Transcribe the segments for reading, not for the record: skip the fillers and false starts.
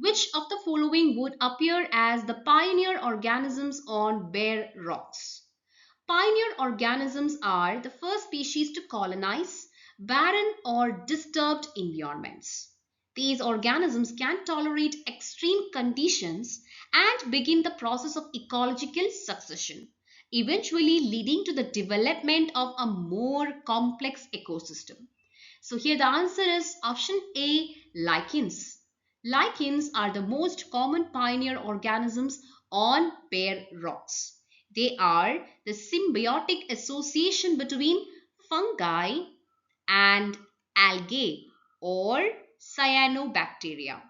Which of the following would appear as the pioneer organisms on bare rocks? Pioneer organisms are the first species to colonize barren or disturbed environments. These organisms can tolerate extreme conditions and begin the process of ecological succession, eventually leading to the development of a more complex ecosystem. So here the answer is option A, lichens. Lichens are the most common pioneer organisms on bare rocks. They are the symbiotic association between fungi and algae or cyanobacteria.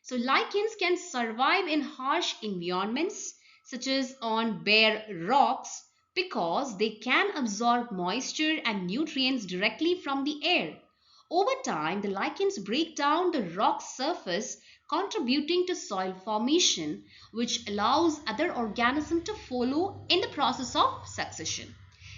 So lichens can survive in harsh environments such as on bare rocks because they can absorb moisture and nutrients directly from the air. Over time, the lichens break down the rock surface, contributing to soil formation, which allows other organisms to follow in the process of succession.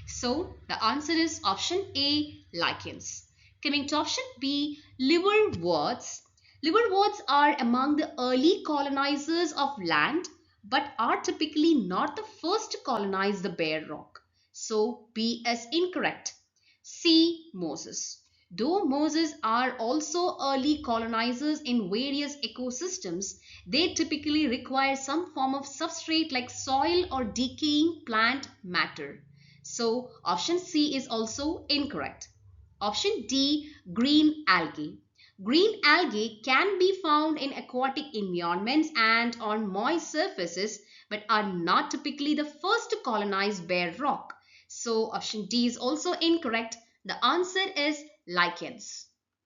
So the answer is option A, lichens. Coming to option B, liverworts. Liverworts are among the early colonizers of land but are typically not the first to colonize the bare rock. So B is incorrect. C. Mosses. Though mosses are also early colonizers in various ecosystems, they typically require some form of substrate like soil or decaying plant matter. So option C is also incorrect. Option D, green algae. Green algae can be found in aquatic environments and on moist surfaces, but are not typically the first to colonize bare rock. So option D is also incorrect. The answer is lichens.